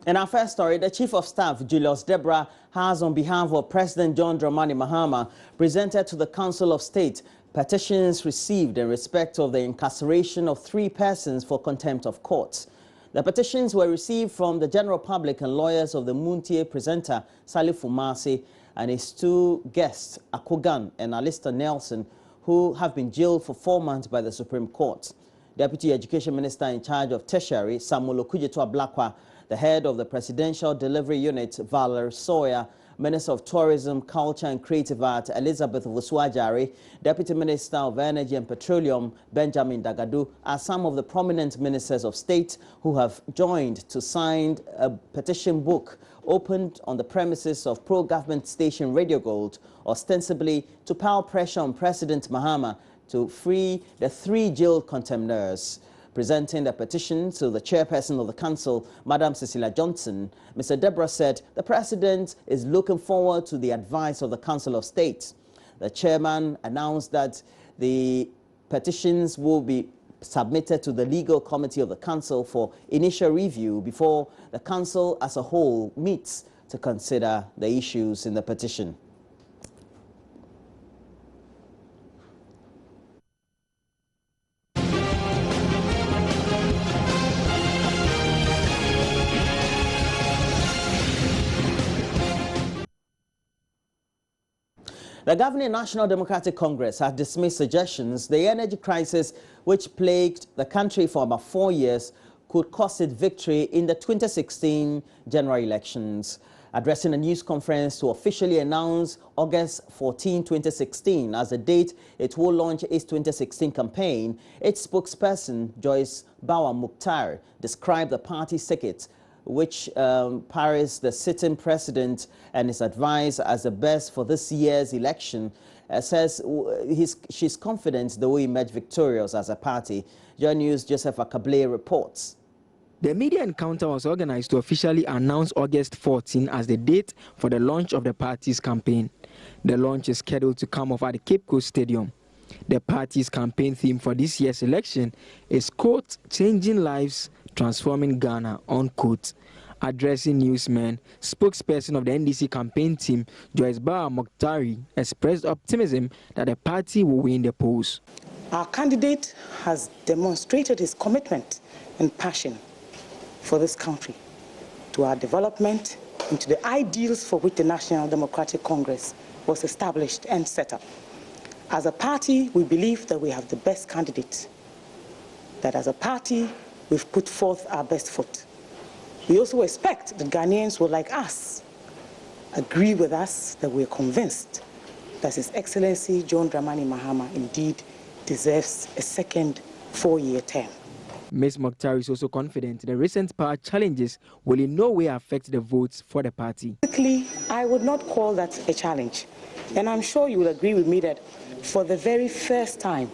In our first story, the Chief of Staff, Julius Deborah, has, on behalf of President John Dramani Mahama, presented to the Council of State petitions received in respect of the incarceration of 3 persons for contempt of court. The petitions were received from the general public and lawyers of the Muntie presenter, Salif Umasi, and his 2 guests, Akogan and Alistair Nelson, who have been jailed for 4 months by the Supreme Court. Deputy Education Minister in charge of Tertiary, Samuel Okudzeto-Ablakwa, the head of the Presidential Delivery Unit, Valerie Sawyer, Minister of Tourism, Culture and Creative Art, Elizabeth Owosu-Ajare, Deputy Minister of Energy and Petroleum, Benjamin Dagadu, are some of the prominent ministers of state who have joined to sign a petition book opened on the premises of pro-government station Radio Gold, ostensibly to pile pressure on President Mahama to free the 3 jailed contemners. Presenting the petition to the chairperson of the council, Madam Cecilia Johnson, Mr. Deborah said the president is looking forward to the advice of the Council of State. The chairman announced that the petitions will be submitted to the legal committee of the council for initial review before the council as a whole meets to consider the issues in the petition. The governing National Democratic Congress has dismissed suggestions the energy crisis which plagued the country for about 4 years could cost it victory in the 2016 general elections. Addressing a news conference to officially announce August 14, 2016 as the date it will launch its 2016 campaign, its spokesperson, Joyce Bawa Mukhtar, described the party's ticket, which Paris, the sitting president, and his advice as the best for this year's election, says she's confident they will emerge victorious as a party. Your News' Joseph Akable reports. The media encounter was organized to officially announce August 14 as the date for the launch of the party's campaign. The launch is scheduled to come off at the Cape Coast Stadium. The party's campaign theme for this year's election is, quote, changing lives, transforming Ghana, unquote. Addressing newsmen, spokesperson of the NDC campaign team, Joyce Bawa Mukhtar, expressed optimism that the party will win the polls. Our candidate has demonstrated his commitment and passion for this country, to our development, and to the ideals for which the National Democratic Congress was established and set up. As a party, we believe that we have the best candidate, that as a party, we've put forth our best foot. We also expect that Ghanaians will, like us, agree with us that we're convinced that His Excellency John Dramani Mahama indeed deserves a second 4-year term. Ms. Mukhtar is also confident the recent power challenges will in no way affect the votes for the party. Basically, I would not call that a challenge. And I'm sure you will agree with me that for the very first time,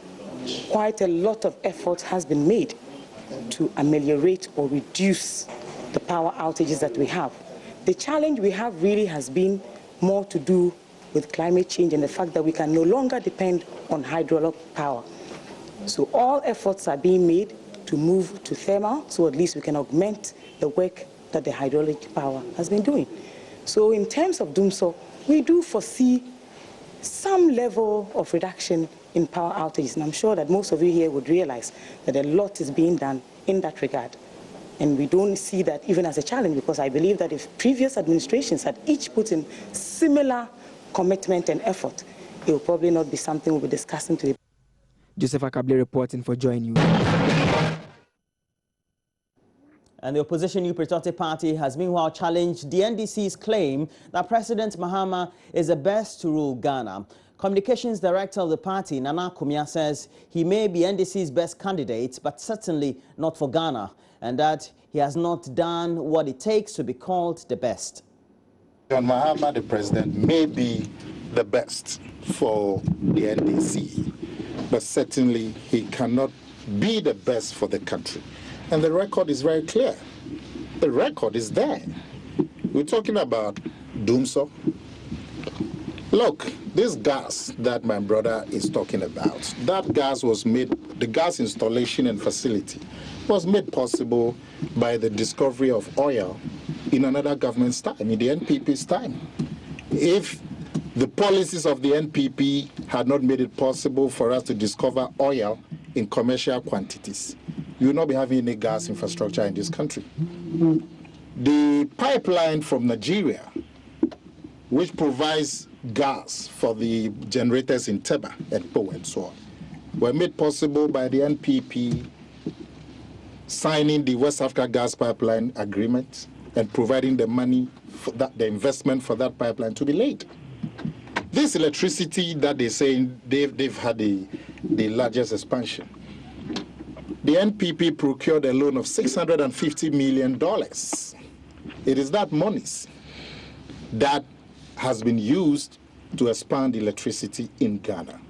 quite a lot of effort has been made to ameliorate or reduce the power outages that we have. The challenge we have really has been more to do with climate change and the fact that we can no longer depend on hydraulic power. So all efforts are being made to move to thermal, so at least we can augment the work that the hydraulic power has been doing. So in terms of DUMSO, we do foresee some level of reduction in power outages, and I'm sure that most of you here would realize that a lot is being done in that regard. And we don't see that even as a challenge, because I believe that if previous administrations had each put in similar commitment and effort, it will probably not be something we'll be discussing today. Joseph Akable reporting for Joy News. And the opposition New Patriotic Party has meanwhile challenged the NDC's claim that President Mahama is the best to rule Ghana. Communications Director of the party, Nana Kumia, says he may be NDC's best candidate, but certainly not for Ghana, and that he has not done what it takes to be called the best. John Mahama, the president, may be the best for the NDC, but certainly he cannot be the best for the country. And the record is very clear. The record is there. We're talking about DUMSO. Look, this gas that my brother is talking about, that gas was made, the gas installation and facility was made possible by the discovery of oil in another government's time, in the NPP's time. If the policies of the NPP had not made it possible for us to discover oil in commercial quantities, we would not be having any gas infrastructure in this country. The pipeline from Nigeria, which provides gas for the generators in Teba and Po and so on, were made possible by the NPP signing the West Africa Gas Pipeline Agreement and providing the money for that, the investment for that pipeline to be laid. This electricity that they say they've had the largest expansion. The NPP procured a loan of $650 million. It is that monies that has been used to expand electricity in Ghana.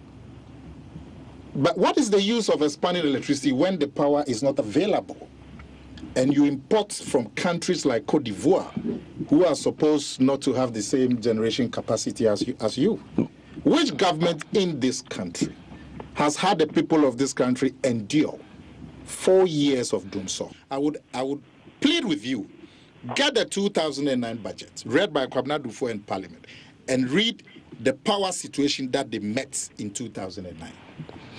But what is the use of expanding electricity when the power is not available? And you import from countries like Cote d'Ivoire, who are supposed not to have the same generation capacity as you. Which government in this country has had the people of this country endure 4 years of doom so? I would plead with you, get the 2009 budget, read by Kwabena Dufo in Parliament, and read the power situation that they met in 2009.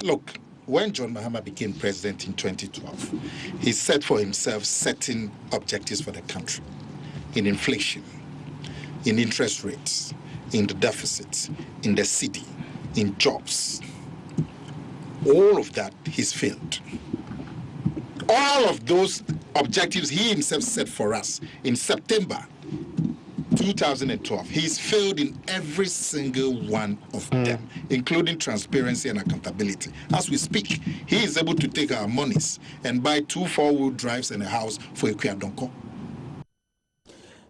Look, when John Mahama became president in 2012, he set for himself certain objectives for the country in inflation, in interest rates, in the deficit, in the city, in jobs. All of that, he's failed. All of those objectives he himself set for us in September 2012, he's failed in every single one of them, including transparency and accountability. As we speak, he is able to take our monies and buy 2 4-wheel drives and a house for Ekuadonko.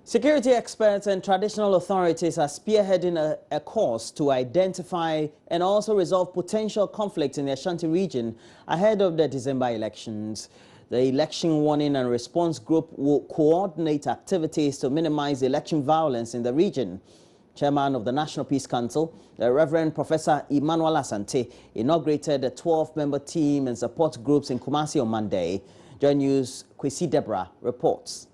Security experts and traditional authorities are spearheading a course to identify and also resolve potential conflicts in the Ashanti region ahead of the December elections. The Election Warning and Response Group will coordinate activities to minimize election violence in the region. Chairman of the National Peace Council, the Reverend Professor Emmanuel Asante, inaugurated a 12-member team and support groups in Kumasi on Monday. Joy News' Kwesi Deborah reports.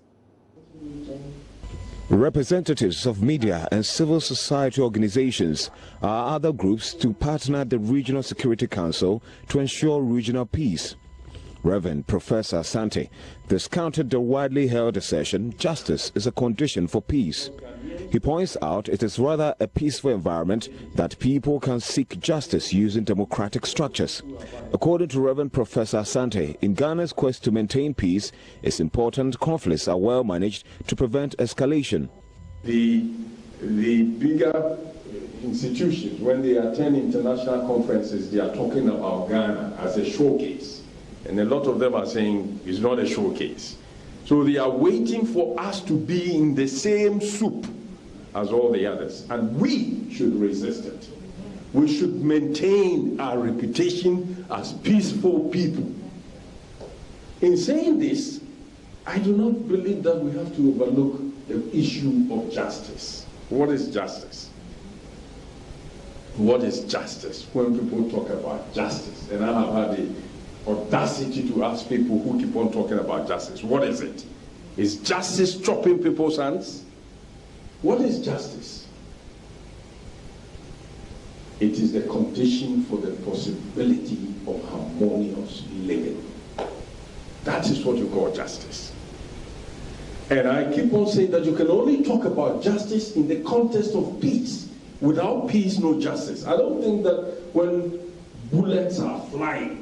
Representatives of media and civil society organizations are other groups to partner the Regional Security Council to ensure regional peace. Reverend Professor Asante discounted the widely held assertion justice is a condition for peace. He points out it is rather a peaceful environment that people can seek justice using democratic structures. According to Reverend Professor Asante, in Ghana's quest to maintain peace, it's important conflicts are well managed to prevent escalation. The bigger institutions, when they attend international conferences, they are talking about Ghana as a showcase. And a lot of them are saying it's not a showcase. So they are waiting for us to be in the same soup as all the others. And we should resist it. We should maintain our reputation as peaceful people. In saying this, I do not believe that we have to overlook the issue of justice. What is justice? What is justice? When people talk about justice, and I have had the audacity to ask people who keep on talking about justice, what is it? Is justice chopping people's hands? What is justice? It is the condition for the possibility of harmonious living. That is what you call justice. And I keep on saying that you can only talk about justice in the context of peace. Without peace, no justice. I don't think that when bullets are flying,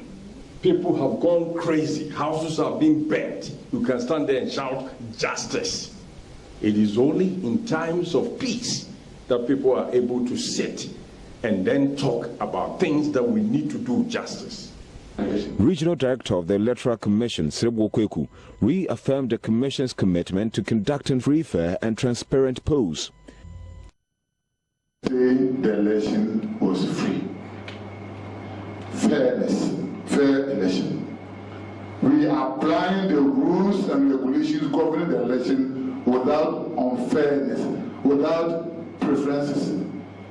people have gone crazy, houses are being burnt, you can stand there and shout justice. It is only in times of peace that people are able to sit and then talk about things that we need to do justice. Regional Director of the Electoral Commission, Srebo Kweku, reaffirmed the Commission's commitment to conducting free, fair and transparent polls. The election was free. Fairness. Fair election. We are applying the rules and regulations governing the election without unfairness, without preferences,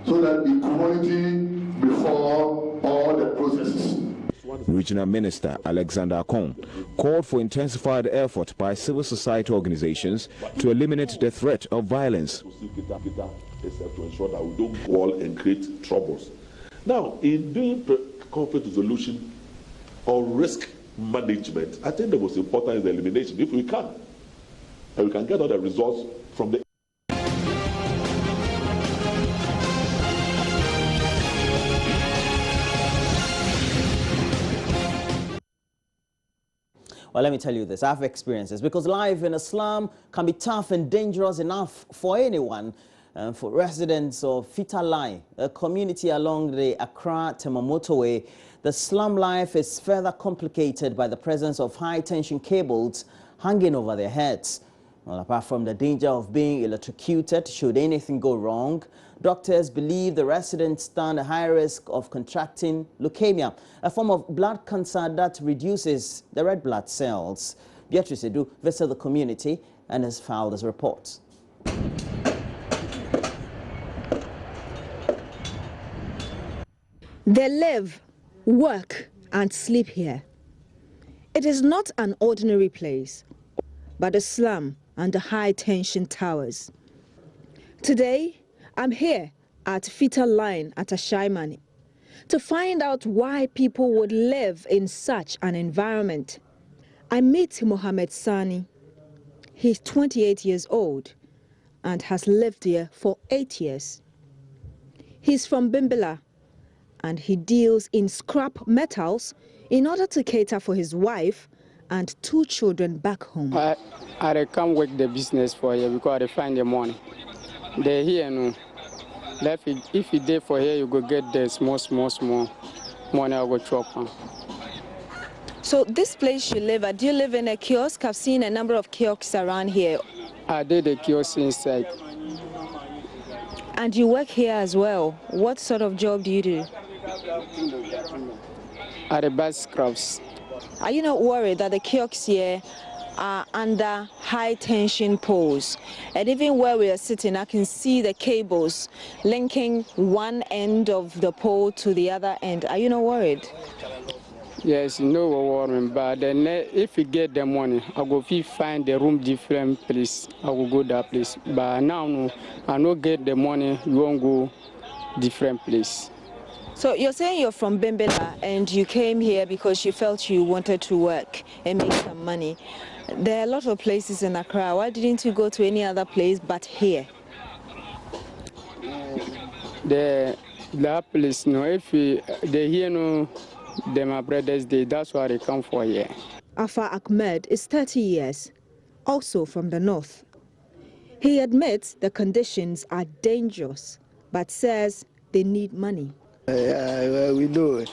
so that equality before all the processes. Regional Minister Alexander Akon called for intensified effort by civil society organizations to eliminate the threat of violence. To ensure that we don't fall and create troubles. Now, in doing conflict resolution or risk management, I think the most important is the elimination, if we can. And we can get all the results from the Well, let me tell you this, I've experienced this, because life in a slum can be tough and dangerous enough for anyone. For residents of Fitalai, a community along the Accra-Tema motorway, the slum life is further complicated by the presence of high-tension cables hanging over their heads. Well, apart from the danger of being electrocuted should anything go wrong, doctors believe the residents stand a high risk of contracting leukemia, a form of blood cancer that reduces the red blood cells. Beatrice Addo visited the community and has filed this report. They live, work and sleep here. It is not an ordinary place, but a slum under high-tension towers. Today, I'm here at Fitalai at Ashaimani to find out why people would live in such an environment. I meet Mohammed Sani. He's 28 years old and has lived here for 8 years. He's from Bimbila, and he deals in scrap metals in order to cater for his wife and 2 children back home. I come work the business for here because I find the money. They here no. If you there for here, you go get the small money I go chop. So this place you live at, do you live in a kiosk? I've seen a number of kiosks around here. I did a kiosk inside. And you work here as well. What sort of job do you do? At the bus scrubs. Are you not worried that the kiosks here are under high tension poles? And even where we are sitting, I can see the cables linking one end of the pole to the other end. Are you not worried? Yes, no worry, but then if you get the money, I go find the room different place. I will go that place. But now, no, I don't get the money, you won't go different place. So you're saying you're from Bimbila and you came here because you felt you wanted to work and make some money. There are a lot of places in Accra. Why didn't you go to any other place but here? The place, no, if they here, no, they're my brothers, that's why they come for here. Afa Ahmed is 30 years, also from the north. He admits the conditions are dangerous, but says they need money. We know,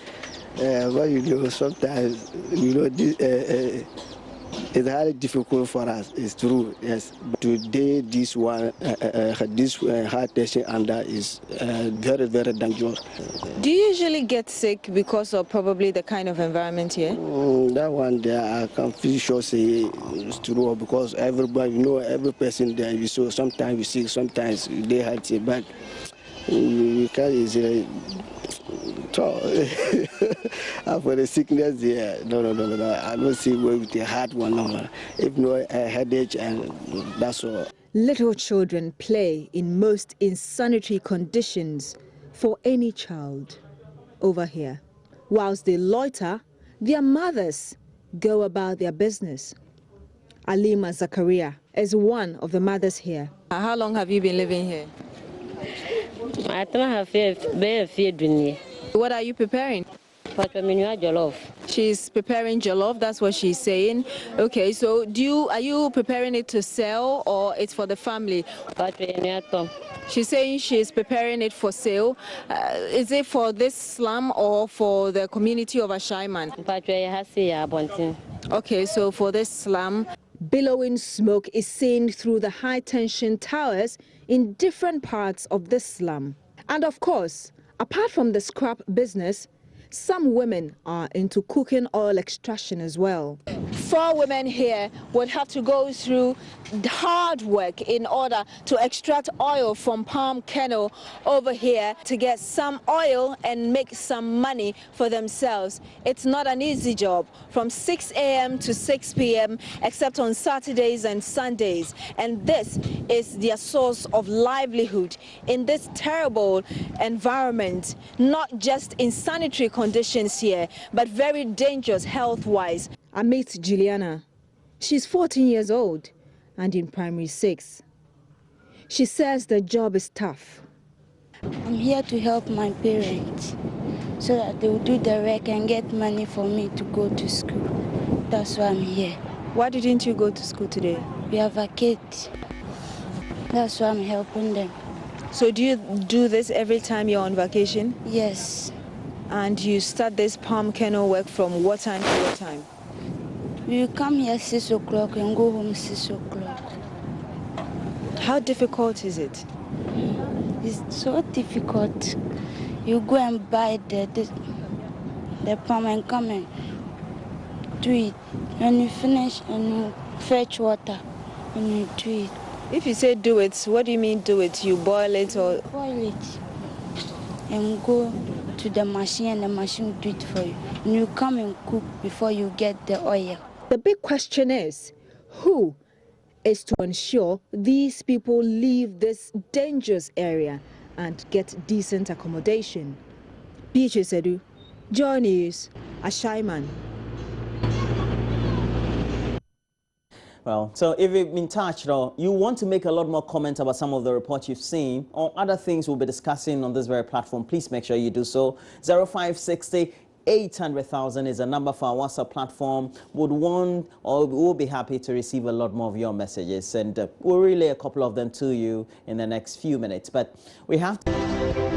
but you know, sometimes, you know, it's highly difficult for us. It's true, yes. But today, this high tension under is very, very dangerous. Do you usually get sick because of probably the kind of environment here? That one there, I can feel sure say it's true because everybody, you know, every person there, you saw sometimes you see, sometimes they have it back. You can't easily talk. For the sickness there, no. I don't see where with the hard one, no. If no a headache, and that's all. Little children play in most insanitary conditions for any child over here. Whilst they loiter, their mothers go about their business. Alima Zakaria is one of the mothers here. How long have you been living here? I don't have fear. What are you preparing? She's preparing jollof, that's what she's saying. Okay, so are you preparing it to sell or it's for the family? She's saying she's preparing it for sale. Is it for this slum or for the community of Ashaiman? Okay, so for this slum. Billowing smoke is seen through the high-tension towers in different parts of this slum. And of course, apart from the scrap business, some women are into cooking oil extraction as well. 4 women here would have to go through hard work in order to extract oil from palm kernel over here to get some oil and make some money for themselves. It's not an easy job from 6 a.m. to 6 p.m. except on Saturdays and Sundays. And this is their source of livelihood in this terrible environment, not just in sanitary conditions here, but very dangerous health-wise. I meet Juliana. She's 14 years old and in primary 6. She says the job is tough. I'm here to help my parents so that they will do the work and get money for me to go to school. That's why I'm here. Why didn't you go to school today? We have a kid. That's why I'm helping them. So do you do this every time you're on vacation? Yes. And you start this palm kernel work from what time to what time? We come here 6 o'clock and go home 6 o'clock. How difficult is it? It's so difficult. You go and buy the palm and come and do it. When you finish and you fetch water and you do it. If you say do it, what do you mean do it? You boil it or? Boil it and go to the machine and the machine will do it for you. And you come and cook before you get the oil. The big question is, who is to ensure these people leave this dangerous area and get decent accommodation? Beatrice Edu, Joy News, Ashaiman. Well, so if you've been touched, or you want to make a lot more comments about some of the reports you've seen or other things we'll be discussing on this very platform, please make sure you do so. 0560 800,000 is a number for our WhatsApp platform. We'll be happy to receive a lot more of your messages, and we'll relay a couple of them to you in the next few minutes. But we have to